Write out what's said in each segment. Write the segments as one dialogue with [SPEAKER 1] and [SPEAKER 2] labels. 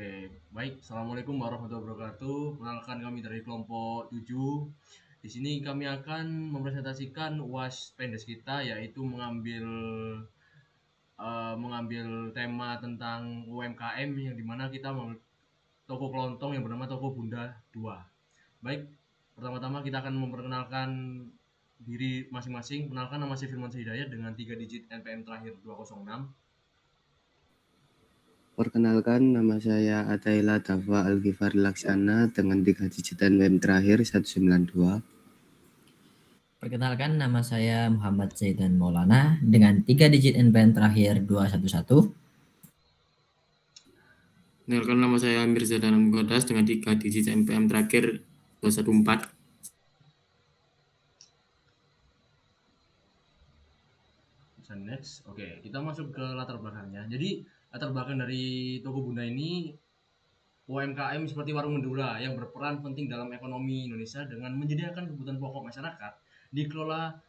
[SPEAKER 1] Oke, baik. Assalamualaikum warahmatullahi wabarakatuh. Perkenalkan kami dari kelompok 7. Di sini kami akan mempresentasikan UAS Pendes kita yaitu mengambil tema tentang UMKM yang dimana kita toko kelontong yang bernama Toko Bunda 2. Baik, pertama-tama kita akan memperkenalkan diri masing-masing. Kenalkan, nama saya Firman Hidayat dengan 3 digit NPM terakhir 206.
[SPEAKER 2] Perkenalkan, nama saya Ataila Dafa Alghifari Laksana dengan 3 digit NPM terakhir 192.
[SPEAKER 3] Perkenalkan, nama saya Muhammad Zaidan Maulana dengan 3 digit NPM terakhir 211.
[SPEAKER 4] Perkenalkan, nama saya Mirza Danam Godas dengan 3 digit NPM terakhir 214.
[SPEAKER 1] Next, oke, kita masuk ke latar belakangnya. Jadi latar belakang dari Toko Bunda ini UMKM seperti warung Madura yang berperan penting dalam ekonomi Indonesia dengan menyediakan kebutuhan pokok masyarakat, dikelola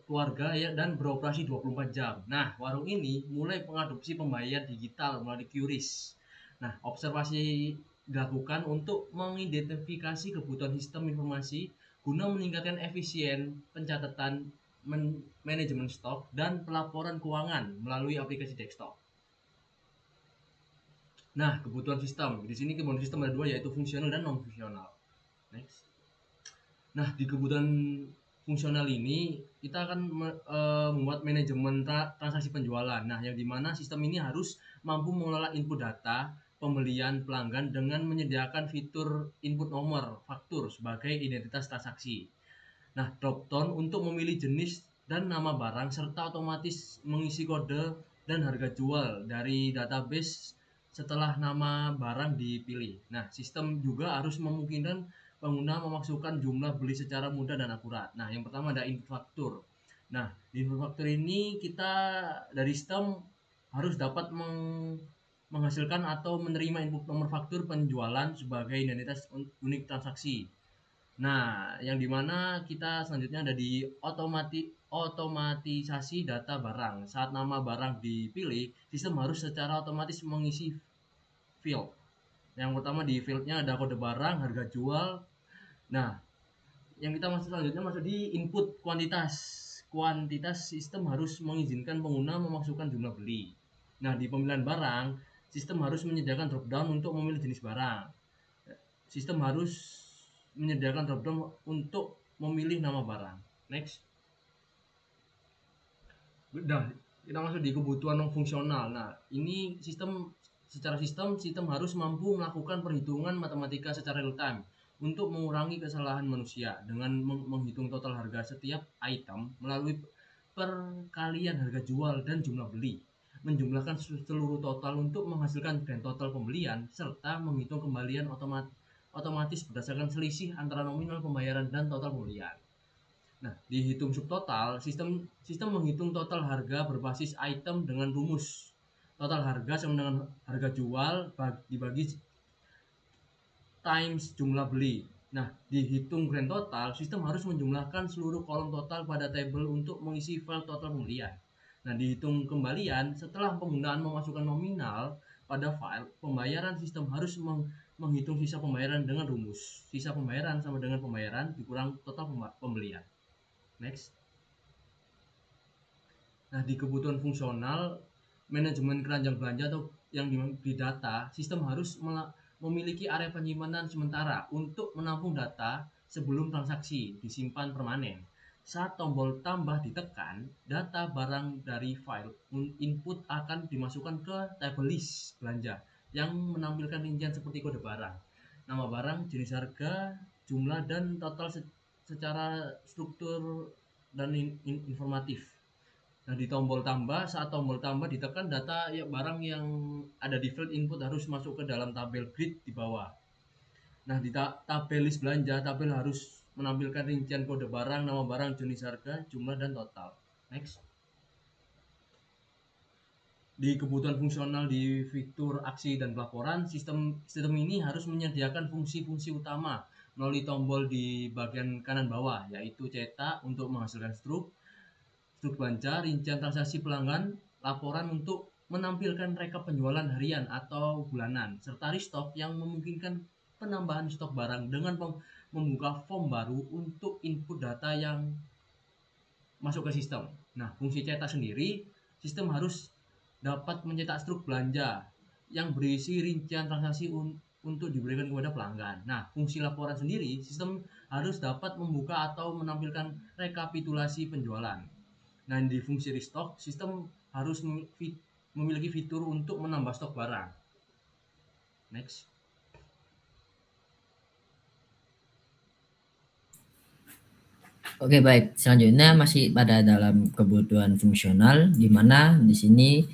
[SPEAKER 1] keluarga ya, dan beroperasi 24 jam. Nah, warung ini mulai mengadopsi pembayaran digital melalui QRIS. Nah, observasi dilakukan untuk mengidentifikasi kebutuhan sistem informasi guna meningkatkan efisien pencatatan, manajemen stok, dan pelaporan keuangan melalui aplikasi desktop. Nah, kebutuhan sistem. Di sini kebutuhan sistem ada dua, yaitu fungsional dan non-fungsional. Next. Nah, di kebutuhan fungsional ini kita akan membuat manajemen transaksi penjualan. Nah, yang dimana sistem ini harus mampu mengelola input data pembelian pelanggan dengan menyediakan fitur input nomor faktur sebagai identitas transaksi. Nah, dropdown untuk memilih jenis dan nama barang serta otomatis mengisi kode dan harga jual dari database setelah nama barang dipilih. Nah, sistem juga harus memungkinkan pengguna memasukkan jumlah beli secara mudah dan akurat. Nah, yang pertama ada input faktur. Nah, di input faktur ini kita dari sistem harus dapat menghasilkan atau menerima input nomor faktur penjualan sebagai identitas unik transaksi. Nah, yang dimana kita selanjutnya ada di otomatisasi data barang. Saat nama barang dipilih, sistem harus secara otomatis mengisi field. Yang pertama di fieldnya ada kode barang, harga jual. Nah, yang kita masuk selanjutnya masuk di input kuantitas. Kuantitas sistem harus mengizinkan pengguna memasukkan jumlah beli. Nah, di pemilihan barang, sistem harus menyediakan dropdown untuk memilih jenis barang. Sistem harus menyediakan dropdown untuk memilih nama barang. Next. Udah, kita masuk di kebutuhan non fungsional. Nah, ini secara sistem harus mampu melakukan perhitungan matematika secara real time untuk mengurangi kesalahan manusia dengan menghitung total harga setiap item melalui perkalian harga jual dan jumlah beli, menjumlahkan seluruh total untuk menghasilkan grand total pembelian serta menghitung kembalian otomatis berdasarkan selisih antara nominal pembayaran dan total pembelian. Nah, dihitung subtotal, sistem menghitung total harga berbasis item dengan rumus total harga sama dengan harga jual dibagi times jumlah beli. Nah, dihitung grand total, sistem harus menjumlahkan seluruh kolom total pada tabel untuk mengisi file total pembelian. Nah, dihitung kembalian setelah penggunaan memasukkan nominal pada file pembayaran, sistem harus menghitung sisa pembayaran dengan rumus sisa pembayaran sama dengan pembayaran dikurang total pembelian. Next. Nah, di kebutuhan fungsional manajemen keranjang belanja atau yang di data, sistem harus memiliki area penyimpanan sementara untuk menampung data sebelum transaksi disimpan permanen. Saat tombol tambah ditekan, data barang dari file input akan dimasukkan ke table list belanja yang menampilkan rincian seperti kode barang, nama barang, jenis harga, jumlah, dan total secara struktur dan informatif. Nah, di tombol tambah, saat tombol tambah ditekan, data ya barang yang ada di field input harus masuk ke dalam tabel grid di bawah. Nah, di tabel list belanja, tabel harus menampilkan rincian kode barang, nama barang, jenis harga, jumlah, dan total. Next. Di kebutuhan fungsional di fitur aksi dan pelaporan, sistem ini harus menyediakan fungsi-fungsi utama melalui tombol di bagian kanan bawah, yaitu cetak untuk menghasilkan struk belanja, rincian transaksi pelanggan, laporan untuk menampilkan rekap penjualan harian atau bulanan, serta restock yang memungkinkan penambahan stok barang dengan membuka form baru untuk input data yang masuk ke sistem. Nah, fungsi cetak sendiri, sistem harus dapat mencetak struk belanja yang berisi rincian transaksi untuk diberikan kepada pelanggan. Nah, fungsi laporan sendiri, sistem harus dapat membuka atau menampilkan rekapitulasi penjualan. Nah, di fungsi restock, sistem harus memiliki fitur untuk menambah stok barang. Next.
[SPEAKER 3] Oke, baik. Selanjutnya masih pada dalam kebutuhan fungsional, di mana di sini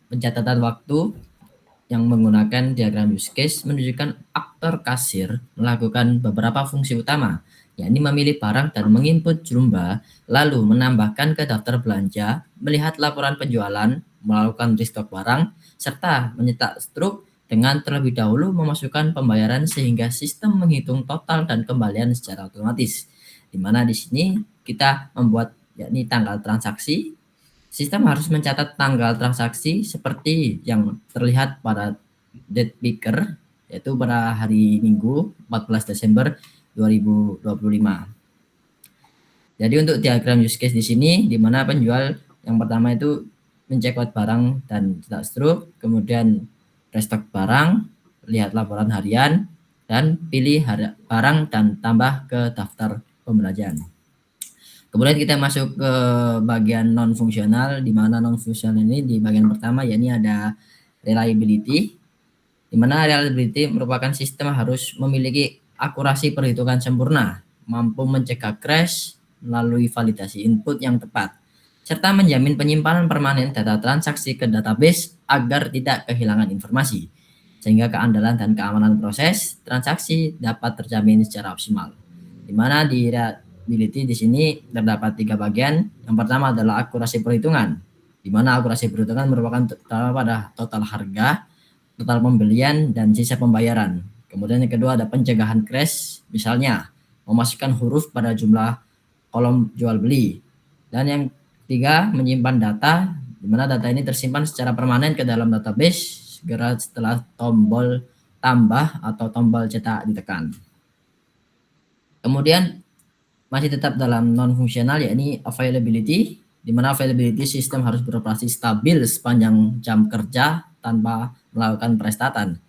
[SPEAKER 3] pencatatan waktu yang menggunakan diagram use case menunjukkan aktor kasir melakukan beberapa fungsi utama, yakni memilih barang dan menginput jumlah, lalu menambahkan ke daftar belanja, melihat laporan penjualan, melakukan restock barang, serta mencetak struk dengan terlebih dahulu memasukkan pembayaran sehingga sistem menghitung total dan kembalian secara otomatis. Di mana di sini kita membuat yakni tanggal transaksi. Sistem harus mencatat tanggal transaksi seperti yang terlihat pada date picker, yaitu pada hari Minggu 14 Desember 2025. Jadi untuk diagram use case di sini, di mana penjual yang pertama itu mencekot barang dan cetak struk, kemudian restock barang, lihat laporan harian, dan pilih barang dan tambah ke daftar pembelanjaan. Kemudian kita masuk ke bagian non fungsional, di mana non fungsional ini di bagian pertama yakni ada reliability, di mana reliability merupakan sistem harus memiliki akurasi perhitungan sempurna, mampu mencegah crash melalui validasi input yang tepat, serta menjamin penyimpanan permanen data transaksi ke database agar tidak kehilangan informasi, sehingga keandalan dan keamanan proses transaksi dapat terjamin secara optimal. Di mana di reliability di sini terdapat 3 bagian. Yang pertama adalah akurasi perhitungan, di mana akurasi perhitungan merupakan pada total harga, total pembelian, dan sisa pembayaran. Kemudian yang kedua ada pencegahan crash, misalnya memasukkan huruf pada jumlah kolom jual beli. Dan yang ketiga menyimpan data, di mana data ini tersimpan secara permanen ke dalam database segera setelah tombol tambah atau tombol cetak ditekan. Kemudian masih tetap dalam non fungsional yakni availability, di mana availability sistem harus beroperasi stabil sepanjang jam kerja tanpa melakukan perestatan,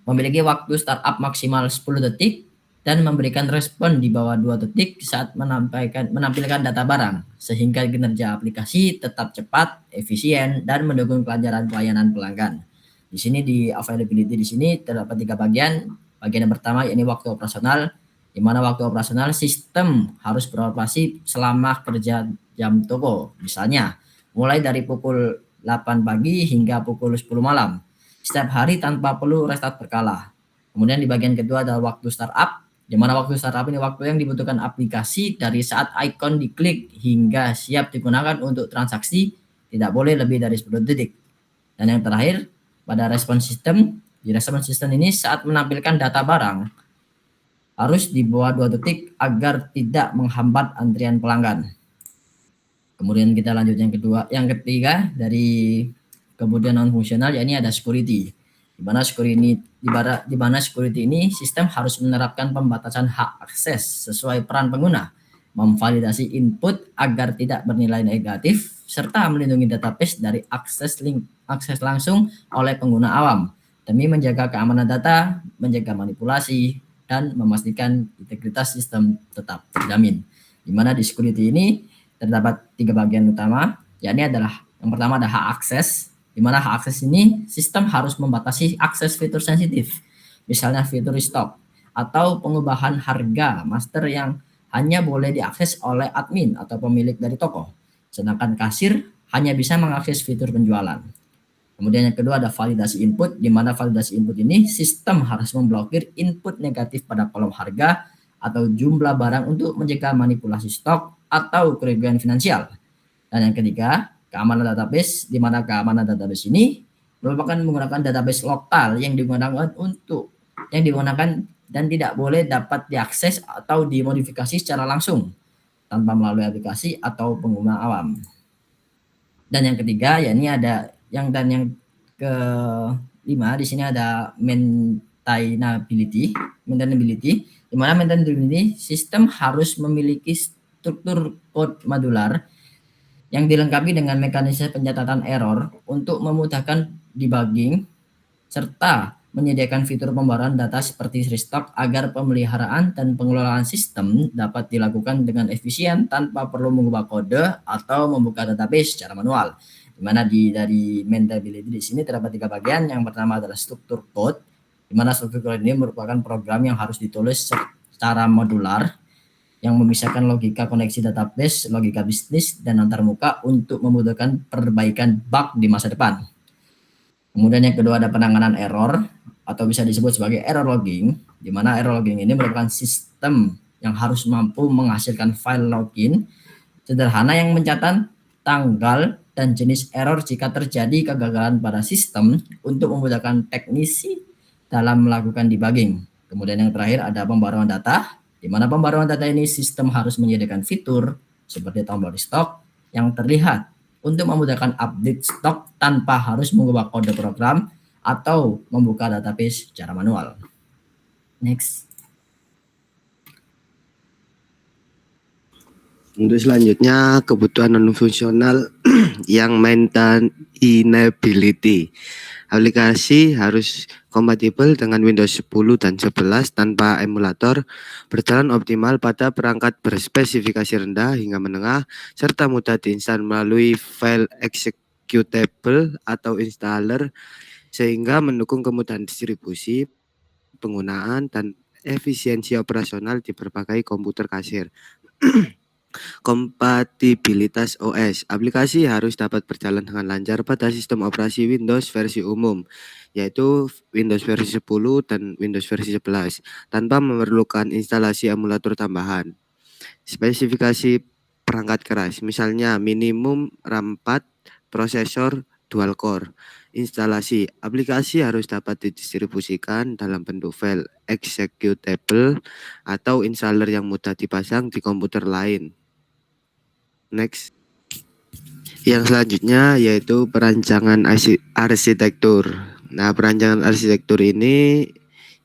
[SPEAKER 3] memiliki waktu startup maksimal 10 detik dan memberikan respon di bawah 2 detik saat menampilkan data barang, sehingga kinerja aplikasi tetap cepat, efisien, dan mendukung kelancaran pelayanan pelanggan. Di sini di availability di sini terdapat 3 bagian. Bagian yang pertama yakni waktu operasional, di mana waktu operasional sistem harus beroperasi selama kerja jam toko, misalnya mulai dari pukul 8 pagi hingga pukul 10 malam, setiap hari tanpa perlu restart berkala. Kemudian di bagian kedua adalah waktu startup, di mana waktu startup ini waktu yang dibutuhkan aplikasi dari saat icon diklik hingga siap digunakan untuk transaksi, tidak boleh lebih dari 10 detik. Dan yang terakhir, pada respons sistem, di respons sistem ini saat menampilkan data barang, harus di bawah 2 detik agar tidak menghambat antrian pelanggan. Kemudian kita lanjut yang ketiga dari kemudian non fungsional, yakni ada security. Di mana security ini sistem harus menerapkan pembatasan hak akses sesuai peran pengguna, memvalidasi input agar tidak bernilai negatif, serta melindungi database dari akses langsung oleh pengguna awam demi menjaga keamanan data, menjaga manipulasi, dan memastikan integritas sistem tetap terjamin. Di mana di security ini terdapat 3 bagian utama, yakni adalah yang pertama ada hak akses, di mana hak akses ini sistem harus membatasi akses fitur sensitif, misalnya fitur restock atau pengubahan harga master yang hanya boleh diakses oleh admin atau pemilik dari toko, sedangkan kasir hanya bisa mengakses fitur penjualan. Kemudian yang kedua ada validasi input, di mana validasi input ini sistem harus memblokir input negatif pada kolom harga atau jumlah barang untuk mencegah manipulasi stok atau kerugian finansial. Dan yang ketiga, keamanan database, di mana keamanan database ini merupakan menggunakan database lokal yang digunakan dan tidak boleh dapat diakses atau dimodifikasi secara langsung tanpa melalui aplikasi atau pengguna awam. Dan yang ketiga, yakni ada yang kelima di sini ada maintainability, di mana maintainability sistem harus memiliki struktur code modular yang dilengkapi dengan mekanisme pencatatan error untuk memudahkan debugging serta menyediakan fitur pembaruan data seperti restock agar pemeliharaan dan pengelolaan sistem dapat dilakukan dengan efisien tanpa perlu mengubah kode atau membuka database secara manual. Di mana dari maintainability di sini terdapat 3 bagian. Yang pertama adalah struktur code, di mana struktur code ini merupakan program yang harus ditulis secara modular yang memisahkan logika koneksi database, logika bisnis, dan antarmuka untuk memudahkan perbaikan bug di masa depan. Kemudian yang kedua ada penanganan error atau bisa disebut sebagai error logging, di mana error logging ini merupakan sistem yang harus mampu menghasilkan file login sederhana yang mencatat tanggal dan jenis error jika terjadi kegagalan pada sistem untuk memudahkan teknisi dalam melakukan debugging. Kemudian yang terakhir ada pembaruan data, di mana pembaruan data ini sistem harus menyediakan fitur seperti tombol restock yang terlihat untuk memudahkan update stok tanpa harus mengubah kode program atau membuka database secara manual. Next.
[SPEAKER 2] Untuk selanjutnya kebutuhan non fungsional yang maintainability. Aplikasi harus kompatibel dengan Windows 10 dan 11 tanpa emulator, berjalan optimal pada perangkat berspesifikasi rendah hingga menengah, serta mudah diinstal melalui file executable atau installer, sehingga mendukung kemudahan distribusi, penggunaan, dan efisiensi operasional di berbagai komputer kasir. Kompatibilitas OS. Aplikasi harus dapat berjalan dengan lancar pada sistem operasi Windows versi umum, yaitu Windows versi 10 dan Windows versi 11, tanpa memerlukan instalasi emulator tambahan. Spesifikasi perangkat keras, misalnya minimum RAM 4, prosesor dual core. Instalasi aplikasi harus dapat didistribusikan dalam bentuk file executable atau installer yang mudah dipasang di komputer lain. Next. Yang selanjutnya yaitu perancangan arsitektur. Nah, perancangan arsitektur ini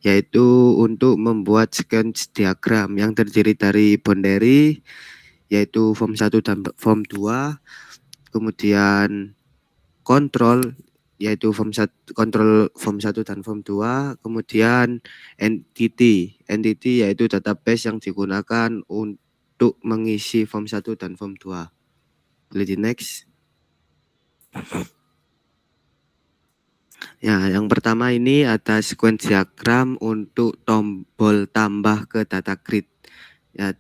[SPEAKER 2] yaitu untuk membuat sequence diagram yang terdiri dari boundary yaitu form 1 dan form 2, kemudian kontrol yaitu kontrol form 1 dan form 2, kemudian entity yaitu database yang digunakan untuk mengisi form 1 dan form 2. Boleh di next. Ya, yang pertama ini ada sequence diagram untuk tombol tambah ke data grid. Ya,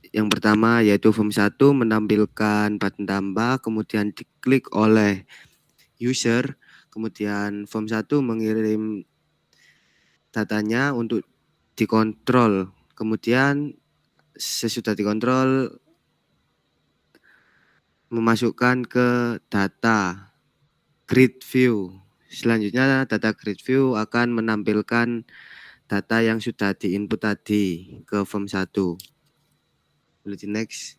[SPEAKER 2] yang pertama yaitu form 1 menampilkan button tambah, kemudian diklik oleh user, kemudian form 1 mengirim datanya untuk dikontrol. Kemudian sesudah dikontrol memasukkan ke data grid view. Selanjutnya data grid view akan menampilkan data yang sudah diinput tadi ke form 1. Boleh di next.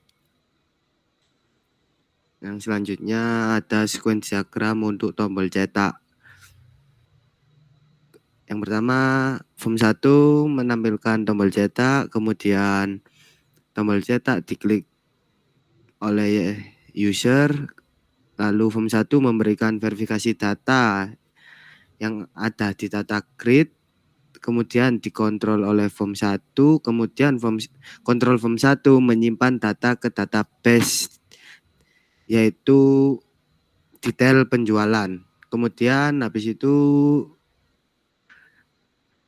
[SPEAKER 2] Yang selanjutnya ada sequence diagram untuk tombol cetak. Yang pertama form 1 menampilkan tombol cetak, kemudian tombol cetak diklik oleh user, lalu form 1 memberikan verifikasi data yang ada di data grid, kemudian dikontrol oleh form 1, kemudian kontrol form 1 menyimpan data ke database yaitu detail penjualan. Kemudian habis itu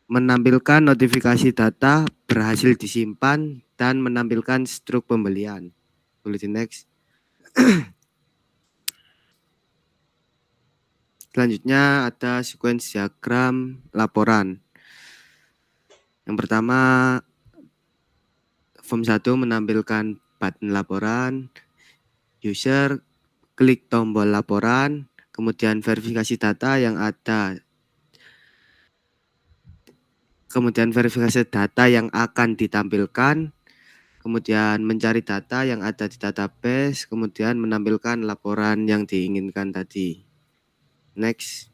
[SPEAKER 2] menampilkan notifikasi data berhasil disimpan dan menampilkan struk pembelian. Boleh di next. Selanjutnya ada sequence diagram laporan. Yang pertama form 1 menampilkan button laporan, user klik tombol laporan, kemudian verifikasi data yang ada, kemudian verifikasi data yang akan ditampilkan, kemudian mencari data yang ada di database, kemudian menampilkan laporan yang diinginkan tadi. Next.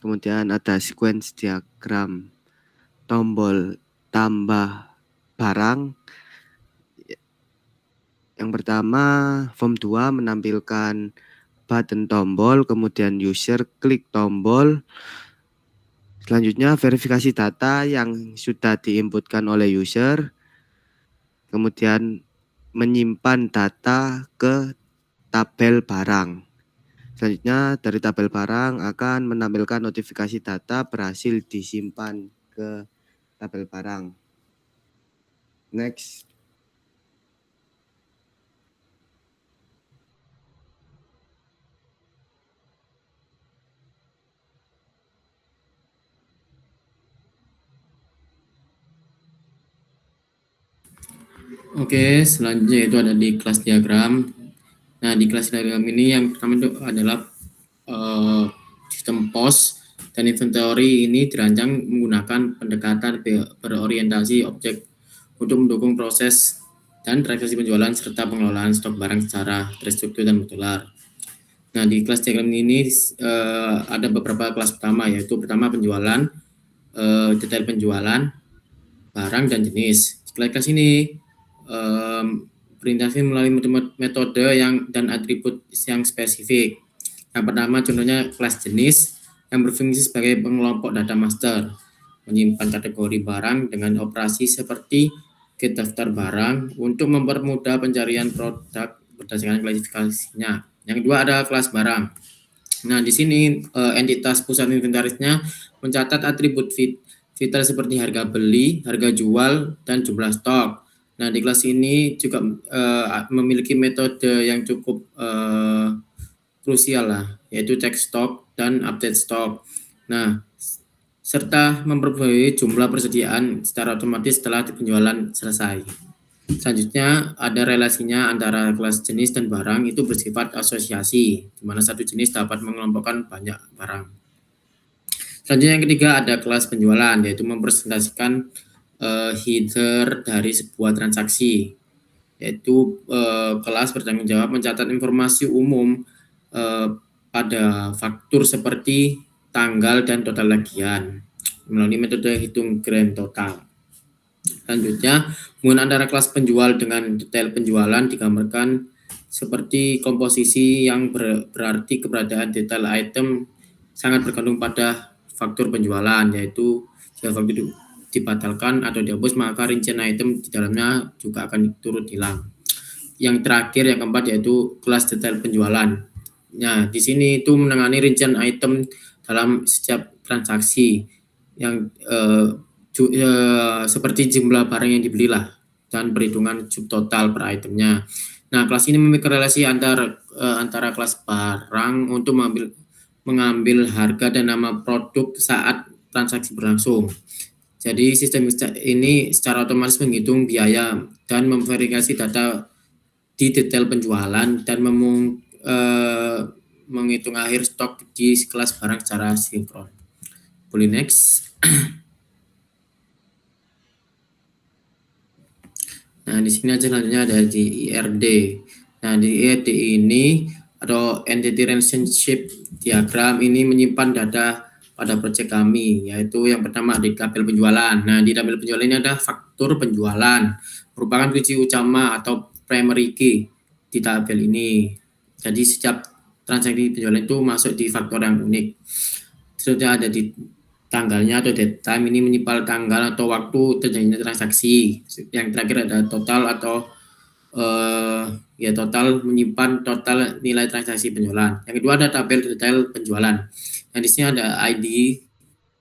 [SPEAKER 2] Kemudian ada sequence diagram tombol tambah barang. Yang pertama, form 2 menampilkan button tombol, kemudian user klik tombol. Selanjutnya verifikasi data yang sudah diinputkan oleh user. Kemudian menyimpan data ke tabel barang. Selanjutnya dari tabel barang akan menampilkan notifikasi data berhasil disimpan ke tabel barang. Next.
[SPEAKER 4] Oke, selanjutnya itu ada di kelas diagram. Nah, di kelas diagram ini yang pertama itu adalah sistem POS dan inventory ini dirancang menggunakan pendekatan berorientasi objek untuk mendukung proses dan transaksi penjualan serta pengelolaan stok barang secara terstruktur dan modular. Nah, di kelas diagram ini ada beberapa kelas utama, yaitu pertama penjualan, detail penjualan, barang dan jenis. Kelas ini berinteraksi melalui metode dan atribut yang spesifik. Yang pertama contohnya kelas jenis yang berfungsi sebagai pengelompok data master, menyimpan kategori barang dengan operasi seperti get daftar barang untuk mempermudah pencarian produk berdasarkan klasifikasinya. Yang kedua ada kelas barang. Nah, di sini entitas pusat inventarisnya mencatat atribut vital seperti harga beli, harga jual, dan jumlah stok. Nah, di kelas ini juga memiliki metode yang cukup krusial lah, yaitu check stock dan update stock. Nah, serta memperbarui jumlah persediaan secara otomatis setelah penjualan selesai. Selanjutnya ada relasinya antara kelas jenis dan barang itu bersifat asosiasi, di mana satu jenis dapat mengelompokkan banyak barang. Selanjutnya yang ketiga ada kelas penjualan, yaitu mempresentasikan header dari sebuah transaksi, yaitu kelas bertanggung jawab mencatat informasi umum pada faktur seperti tanggal dan total tagihan melalui metode hitung grand total. Selanjutnya, hubungan antara kelas penjual dengan detail penjualan digambarkan seperti komposisi yang berarti keberadaan detail item sangat bergantung pada faktur penjualan, yaitu jika faktur dibatalkan atau dihapus maka rincian item di dalamnya juga akan turut hilang. Yang terakhir yang keempat yaitu kelas detail penjualan. Nah, di sini itu menangani rincian item dalam setiap transaksi yang seperti jumlah barang yang dibeli lah dan perhitungan subtotal per itemnya. Nah, kelas ini memiliki relasi antara kelas barang untuk mengambil harga dan nama produk saat transaksi berlangsung. Jadi sistem ini secara otomatis menghitung biaya dan memverifikasi data di detail penjualan dan menghitung akhir stok di kelas barang secara sinkron. Boleh next. Nah, di sini aja selanjutnya ada di IRD. Nah, di IRD ini atau Entity Relationship Diagram ini menyimpan data pada proyek kami, yaitu yang pertama di tabel penjualan. Nah, di tabel penjualan ini ada faktur penjualan, merupakan kunci utama atau primary key di tabel ini. Jadi setiap transaksi penjualan itu masuk di faktor yang unik. Selanjutnya ada di tanggalnya atau date time ini menyimpan tanggal atau waktu terjadinya transaksi. Yang terakhir ada total atau total menyimpan total nilai transaksi penjualan. Yang kedua ada tabel detail penjualan. Nah, di sini ada ID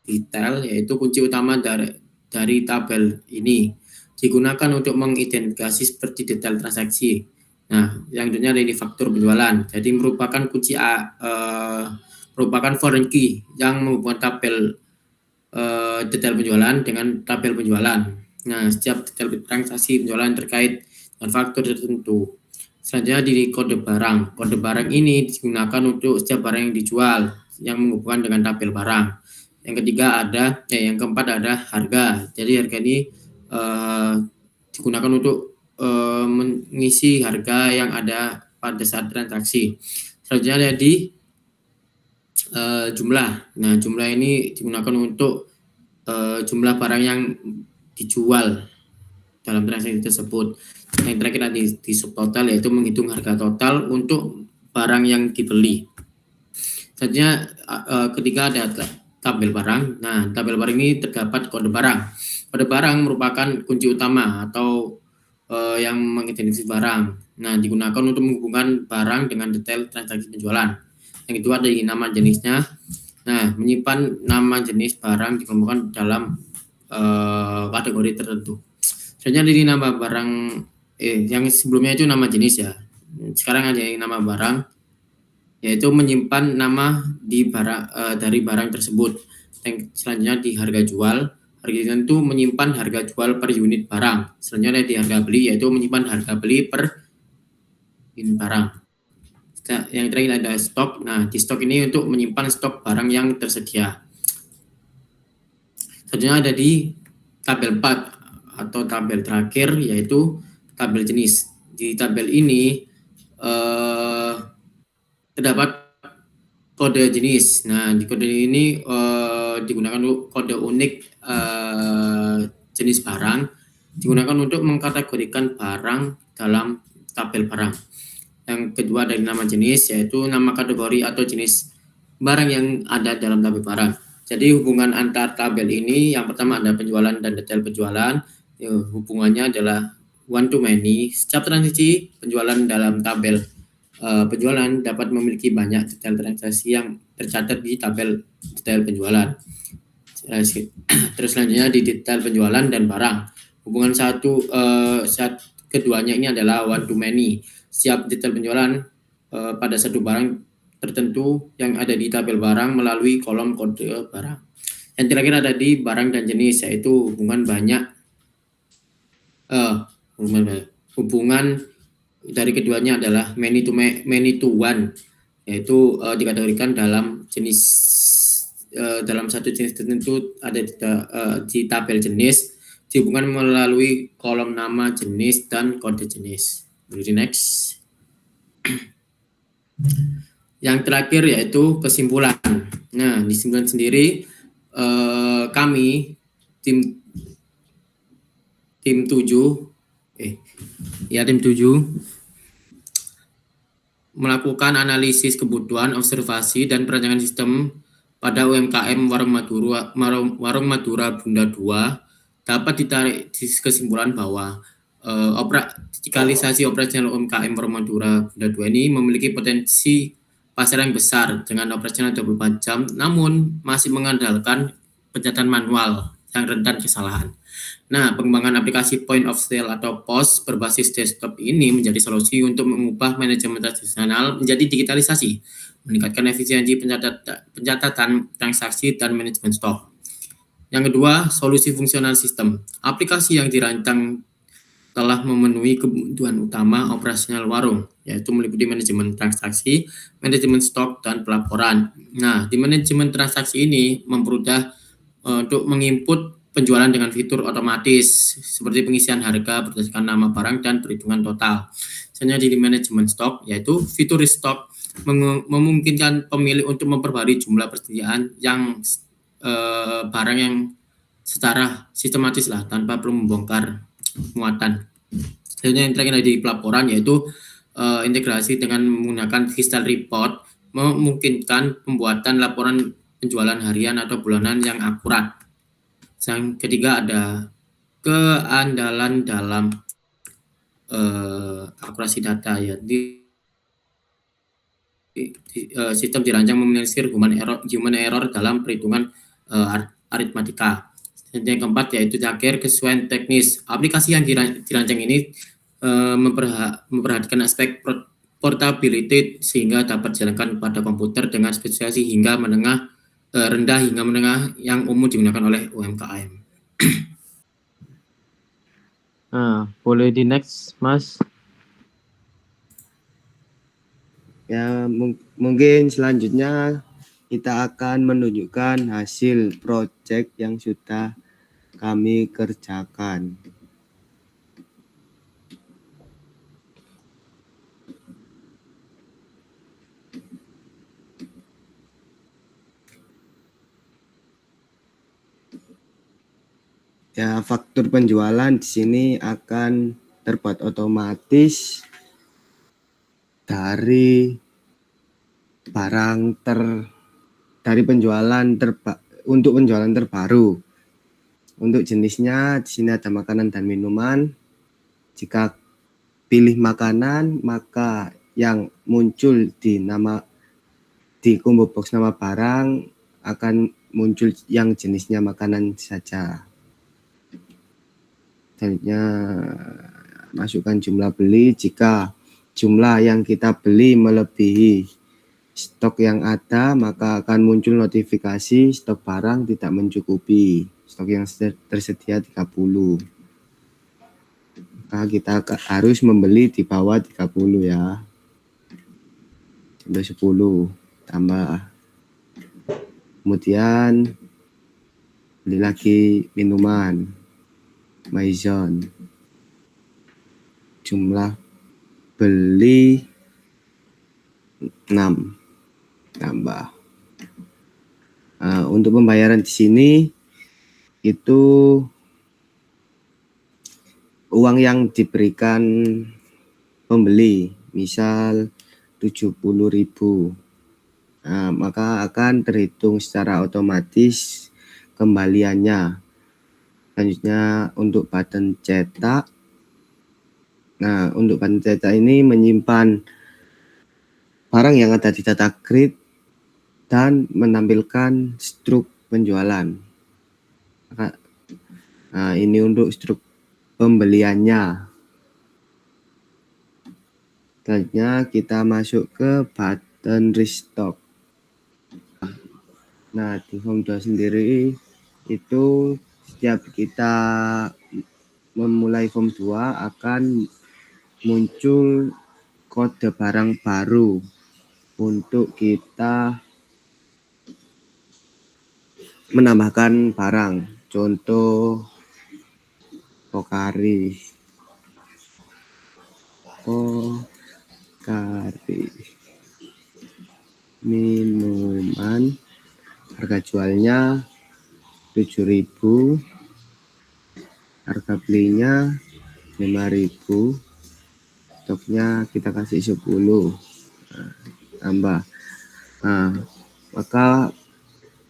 [SPEAKER 4] detail, yaitu kunci utama dari tabel ini digunakan untuk mengidentifikasi seperti detail transaksi. Nah, yang kedua ada di faktur penjualan. Jadi merupakan kunci merupakan foreign key yang menghubungkan tabel detail penjualan dengan tabel penjualan. Nah, setiap detail transaksi penjualan terkait dengan faktur tertentu. Selanjutnya di kode barang. Kode barang ini digunakan untuk setiap barang yang dijual yang menghubungkan dengan tabel barang. Yang ketiga yang keempat ada harga. Jadi harga ini digunakan untuk mengisi harga yang ada pada saat transaksi. Selanjutnya ada di jumlah. Nah, jumlah ini digunakan untuk jumlah barang yang dijual dalam transaksi tersebut. Yang terakhir ada di subtotal, yaitu menghitung harga total untuk barang yang dibeli. Selanjutnya ketika ada tabel barang. Nah, tabel barang ini terdapat kode barang. Kode barang merupakan kunci utama atau yang mengidentifikasi barang. Nah, digunakan untuk menghubungkan barang dengan detail transaksi penjualan. Yang kedua ada nama jenisnya. Nah, menyimpan nama jenis barang dikelompokkan dalam kategori tertentu. Selanjutnya dari nama barang, yang sebelumnya itu nama jenis ya. Sekarang ada yang nama barang, yaitu menyimpan nama di barang dari barang tersebut. Yang selanjutnya di harga jual. Harga itu menyimpan harga jual per unit barang. Selanjutnya di harga beli, yaitu menyimpan harga beli per unit barang. Yang terakhir ada stok. Nah, di stok ini untuk menyimpan stok barang yang tersedia. Selanjutnya ada di tabel 4 atau tabel terakhir, yaitu tabel jenis. Di tabel ini terdapat kode jenis. Nah, di kode ini digunakan untuk kode unik jenis barang, digunakan untuk mengkategorikan barang dalam tabel barang. Yang kedua dari nama jenis, yaitu nama kategori atau jenis barang yang ada dalam tabel barang. Jadi hubungan antar tabel ini, yang pertama ada penjualan dan detail penjualan. Hubungannya adalah one to many. Setiap transaksi penjualan dalam tabel penjualan dapat memiliki banyak detail transaksi yang tercatat di tabel detail penjualan. Terus selanjutnya di detail penjualan dan barang. Hubungan keduanya ini adalah one to many. Setiap detail penjualan pada satu barang tertentu yang ada di tabel barang melalui kolom kode barang. Yang terakhir ada di barang dan jenis, yaitu hubungan dari keduanya adalah many to one, yaitu dikategorikan dalam jenis dalam satu jenis tertentu ada di tabel jenis, dihubungkan melalui kolom nama jenis dan kode jenis. Jadi next. Yang terakhir yaitu kesimpulan. Nah, di kesimpulan sendiri kami tim 7 melakukan analisis kebutuhan, observasi dan perancangan sistem pada UMKM Warung Madura Bunda 2. Dapat ditarik kesimpulan bahwa digitalisasi operasional UMKM Warung Madura Bunda 2 ini memiliki potensi pasar yang besar dengan operasional 24 jam, namun masih mengandalkan pencatatan manual yang rentan kesalahan. Nah, pengembangan aplikasi point of sale atau POS berbasis desktop ini menjadi solusi untuk mengubah manajemen tradisional menjadi digitalisasi, meningkatkan efisiensi pencatatan transaksi dan manajemen stok. Yang kedua, solusi fungsional sistem. Aplikasi yang dirancang telah memenuhi kebutuhan utama operasional warung, yaitu meliputi manajemen transaksi, manajemen stok, dan pelaporan. Nah, di manajemen transaksi ini mempermudah untuk menginput penjualan dengan fitur otomatis seperti pengisian harga berdasarkan nama barang dan perhitungan total. Selanjutnya di manajemen stok, yaitu fitur restock memungkinkan pemilik untuk memperbarui jumlah persediaan yang barang yang secara sistematis lah tanpa perlu membongkar muatan. Selanjutnya yang terakhir di pelaporan, yaitu integrasi dengan menggunakan digital report memungkinkan pembuatan laporan penjualan harian atau bulanan yang akurat. Yang ketiga ada keandalan dalam akurasi data, ya. Sistem dirancang meminimalisir human error dalam perhitungan aritmatika. Dan yang keempat yaitu terakhir kesesuaian teknis. Aplikasi yang dirancang ini memperhatikan aspek portability sehingga dapat dijalankan pada komputer dengan spesifikasi hingga menengah, rendah hingga menengah yang umum digunakan oleh UMKM.
[SPEAKER 5] Nah, boleh di next, Mas.
[SPEAKER 2] Ya, mungkin selanjutnya kita akan menunjukkan hasil proyek yang sudah kami kerjakan. Ya, faktur penjualan di sini akan terbuat otomatis dari dari penjualan untuk penjualan terbaru. Untuk jenisnya di sini ada makanan dan minuman. Jika pilih makanan, maka yang muncul di combo box nama barang akan muncul yang jenisnya makanan saja. Selanjutnya masukkan jumlah beli. Jika jumlah yang kita beli melebihi stok yang ada, maka akan muncul notifikasi stok barang tidak mencukupi. Stok yang tersedia 30. Maka kita harus membeli di bawah 30 ya. Sampai 10 tambah. Kemudian beli lagi minuman. Maison. Jumlah beli 6 tambah. Untuk pembayaran di sini itu uang yang diberikan pembeli, misal 70.000. Maka akan terhitung secara otomatis kembaliannya. Selanjutnya untuk button cetak. Nah, untuk button cetak ini menyimpan barang yang ada di data grid dan menampilkan struk penjualan. Nah, ini untuk struk pembeliannya. Selanjutnya kita masuk ke button restock. Nah, di form 2 sendiri itu setiap kita memulai form 2 akan muncul kode barang baru untuk kita menambahkan barang. Contoh Pokari minuman, harga jualnya 7.000, harga belinya 5.000, stoknya kita kasih 10, tambah. Maka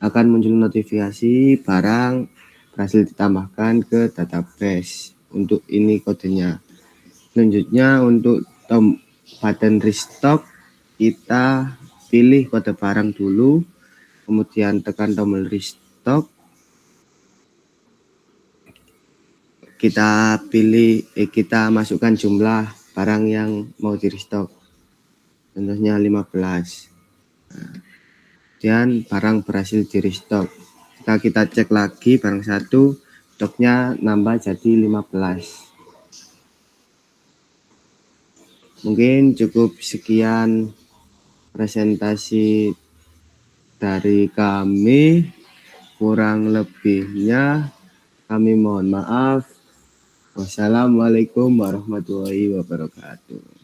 [SPEAKER 2] akan muncul notifikasi barang berhasil ditambahkan ke database. Untuk ini kodenya. Selanjutnya untuk button restock, kita pilih kode barang dulu, kemudian tekan tombol restock. Kita kita masukkan jumlah barang yang mau di restock. Contohnya 15. Dan barang berhasil di restock. Jika kita cek lagi barang satu, stoknya nambah jadi 15. Mungkin cukup sekian presentasi dari kami. Kurang lebihnya kami mohon maaf. Wassalamualaikum warahmatullahi wabarakatuh.